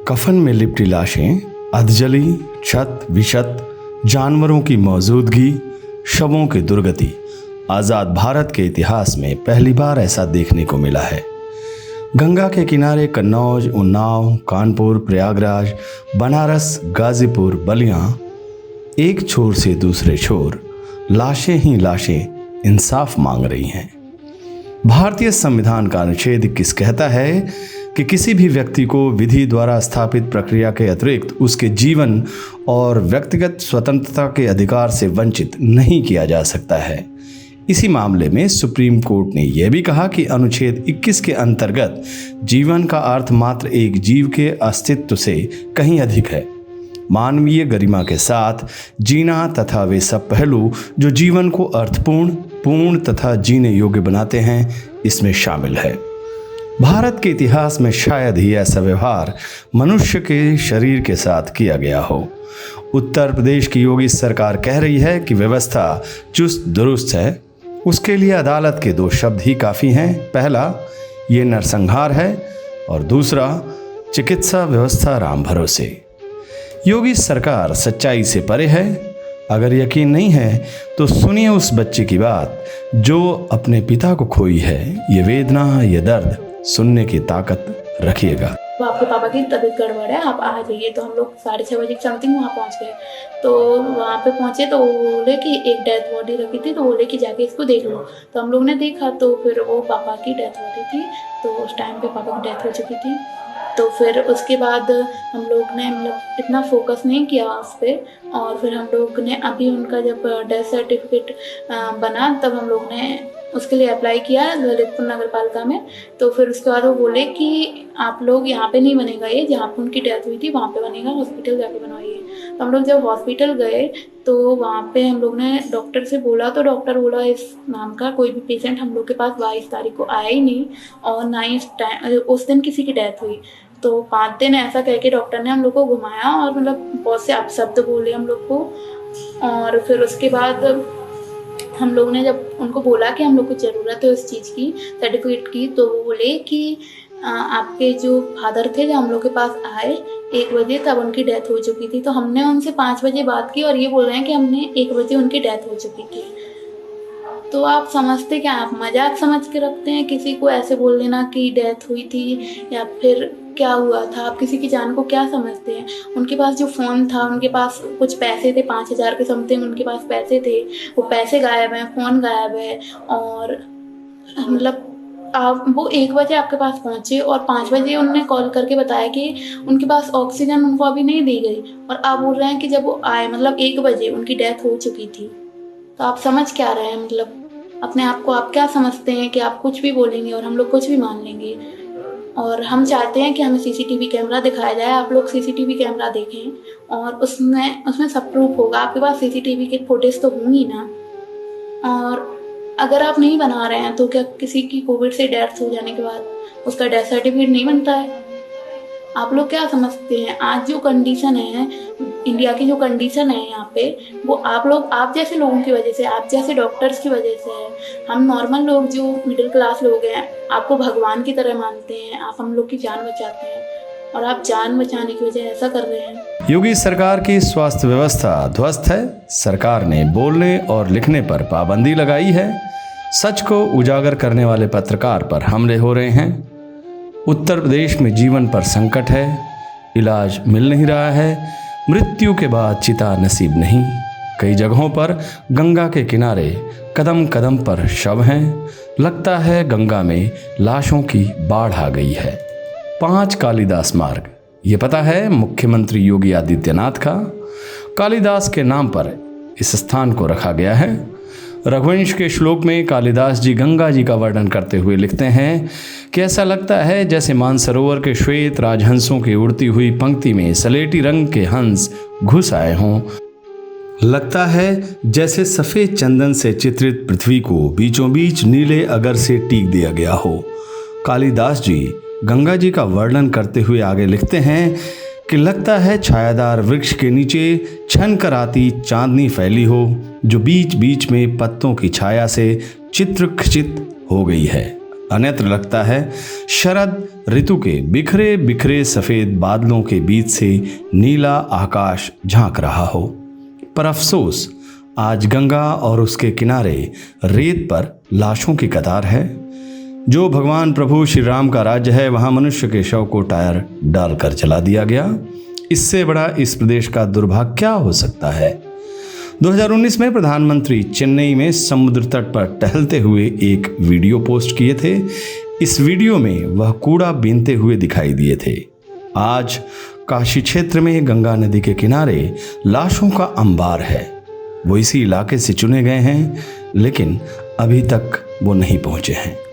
कफन में लिपटी लाशें, अधजली, छत विछत, जानवरों की मौजूदगी, शवों की दुर्गति आज़ाद भारत के इतिहास में पहली बार ऐसा देखने को मिला है। गंगा के किनारे कन्नौज, उन्नाव, कानपुर, प्रयागराज, बनारस, गाजीपुर, बलिया, एक छोर से दूसरे छोर लाशें ही लाशें इंसाफ मांग रही हैं। भारतीय संविधान का अनुच्छेद 21 कहता है कि किसी भी व्यक्ति को विधि द्वारा स्थापित प्रक्रिया के अतिरिक्त उसके जीवन और व्यक्तिगत स्वतंत्रता के अधिकार से वंचित नहीं किया जा सकता है। इसी मामले में सुप्रीम कोर्ट ने यह भी कहा कि अनुच्छेद 21 के अंतर्गत जीवन का अर्थ मात्र एक जीव के अस्तित्व से कहीं अधिक है। मानवीय गरिमा के साथ जीना तथा वे सब पहलू जो जीवन को अर्थपूर्ण, पूर्ण तथा जीने योग्य बनाते हैं, इसमें शामिल है। भारत के इतिहास में शायद ही ऐसा व्यवहार मनुष्य के शरीर के साथ किया गया हो। उत्तर प्रदेश की योगी सरकार कह रही है कि व्यवस्था चुस्त दुरुस्त है। उसके लिए अदालत के 2 शब्द ही काफ़ी हैं। पहला, ये नरसंहार है, और दूसरा, चिकित्सा व्यवस्था राम भरोसे। योगी सरकार सच्चाई से परे है। अगर यकीन नहीं है तो सुनिए उस बच्चे की बात जो अपने पिता को खोई है। ये वेदना, ये दर्द सुनने की ताकत रखिएगा। तो आपके पापा की तबीयत गड़बड़ है, आप आ जाइए। तो हम लोग 6:30 बजे समथिंग वहाँ पहुँच गए। तो वहाँ पे पहुँचे तो बोले कि एक डेथ बॉडी रखी थी, तो बोले कि जाके इसको देख लो। तो हम लोग ने देखा तो फिर वो पापा की डेथ बॉडी थी। तो उस टाइम पे पापा की डेथ हो चुकी थी। तो फिर उसके बाद हम लोग ने मतलब इतना फोकस नहीं किया उस पर। और फिर हम लोग ने अभी उनका जब डेथ सर्टिफिकेट बना तब हम लोग ने उसके लिए अप्लाई किया ललितपुर नगर पालिका में। तो फिर उसके बाद वो बोले कि आप लोग यहाँ पे नहीं बनेगा, ये जहाँ पे उनकी डेथ हुई थी वहाँ पे बनेगा, हॉस्पिटल जाके बनवाइए। तो हम लोग जब हॉस्पिटल गए तो वहाँ पे हम लोग ने डॉक्टर से बोला, तो डॉक्टर बोला इस नाम का कोई भी पेशेंट हम लोग के पास 22 तारीख को आया ही नहीं, और ना ही उस दिन किसी की डेथ हुई। तो 5 दिन ऐसा कह के डॉक्टर ने हम लोग को घुमाया और मतलब बहुत से अपशब्द बोले हम लोग को। और फिर उसके बाद हम लोग ने जब उनको बोला कि हम लोग को ज़रूरत है उस चीज़ की, सर्टिफिकेट की, तो वो बोले कि आपके जो फादर थे जो हम लोग के पास आए 1 बजे, तब उनकी डेथ हो चुकी थी। तो हमने उनसे 5 बजे बात की और ये बोल रहे हैं कि हमने 1 बजे उनकी डेथ हो चुकी थी। तो आप समझते क्या, आप मजाक समझ के रखते हैं किसी को ऐसे बोल देना कि डेथ हुई थी या फिर क्या हुआ था? आप किसी की जान को क्या समझते हैं? उनके पास जो फ़ोन था, उनके पास कुछ पैसे थे, 5000 के समथिंग उनके पास पैसे थे, वो पैसे गायब हैं, फ़ोन गायब है। और मतलब आप वो 1 बजे आपके पास पहुँचे और 5 बजे उन्होंने कॉल करके बताया कि उनके पास ऑक्सीजन उनको अभी नहीं दी गई, और आप बोल रहे हैं कि जब वो आए मतलब 1 बजे उनकी डेथ हो चुकी थी। तो आप समझ क्या रहे हैं? मतलब अपने आप को आप क्या समझते हैं कि आप कुछ भी बोलेंगे और हम लोग कुछ भी मान लेंगे? और हम चाहते हैं कि हमें सीसीटीवी कैमरा दिखाया जाए। आप लोग सीसीटीवी कैमरा देखें और उसमें सब प्रूफ होगा। आपके पास सीसीटीवी की फुटेज तो होंगी ना। और अगर आप नहीं बना रहे हैं तो क्या किसी की कोविड से डेथ हो जाने के बाद उसका डेथ सर्टिफिकेट नहीं बनता है? आप लोग क्या समझते हैं? आज जो कंडीशन है, इंडिया की जो कंडीशन है यहाँ पे, वो आप जैसे लोगों की वजह से, आप जैसे डॉक्टर्स की वजह से है। हम नॉर्मल लोग जो मिडिल क्लास लोग हैं आपको भगवान की तरह मानते हैं, आप हम लोग की जान बचाते हैं, और आप जान बचाने की वजह ऐसा कर रहे हैं। योगी सरकार की स्वास्थ्य व्यवस्था ध्वस्त है। सरकार ने बोलने और लिखने पर पाबंदी लगाई है। सच को उजागर करने वाले पत्रकार पर हमले हो रहे हैं। उत्तर प्रदेश में जीवन पर संकट है, इलाज मिल नहीं रहा है, मृत्यु के बाद चिता नसीब नहीं। कई जगहों पर गंगा के किनारे कदम कदम पर शव हैं। लगता है गंगा में लाशों की बाढ़ आ गई है। 5 कालिदास मार्ग, ये पता है मुख्यमंत्री योगी आदित्यनाथ का। कालिदास के नाम पर इस स्थान को रखा गया है। रघुवंश के श्लोक में कालिदास जी गंगा जी का वर्णन करते हुए लिखते हैं कि ऐसा लगता है जैसे मानसरोवर के श्वेत राजहंसों की उड़ती हुई पंक्ति में सलेटी रंग के हंस घुस आए हों। लगता है जैसे सफ़ेद चंदन से चित्रित पृथ्वी को बीचों बीच नीले अगर से टीक दिया गया हो। कालिदास जी गंगा जी का वर्णन करते हुए आगे लिखते हैं कि लगता है छायादार वृक्ष के नीचे छन कर आती चांदनी फैली हो, जो बीच बीच में पत्तों की छाया से चित्र खचित हो गई है। अन्यत्र लगता है शरद ऋतु के बिखरे बिखरे सफेद बादलों के बीच से नीला आकाश झांक रहा हो। पर अफसोस, आज गंगा और उसके किनारे रेत पर लाशों की कतार है। जो भगवान प्रभु श्री राम का राज्य है, वहां मनुष्य के शव को टायर डालकर जला दिया गया। इससे बड़ा इस प्रदेश का दुर्भाग्य क्या हो सकता है। 2019 में प्रधानमंत्री चेन्नई में समुद्र तट पर टहलते हुए एक वीडियो पोस्ट किए थे। इस वीडियो में वह कूड़ा बीनते हुए दिखाई दिए थे। आज काशी क्षेत्र में गंगा नदी के किनारे लाशों का अंबार है। वो इसी इलाके से चुने गए हैं, लेकिन अभी तक वो नहीं पहुंचे हैं।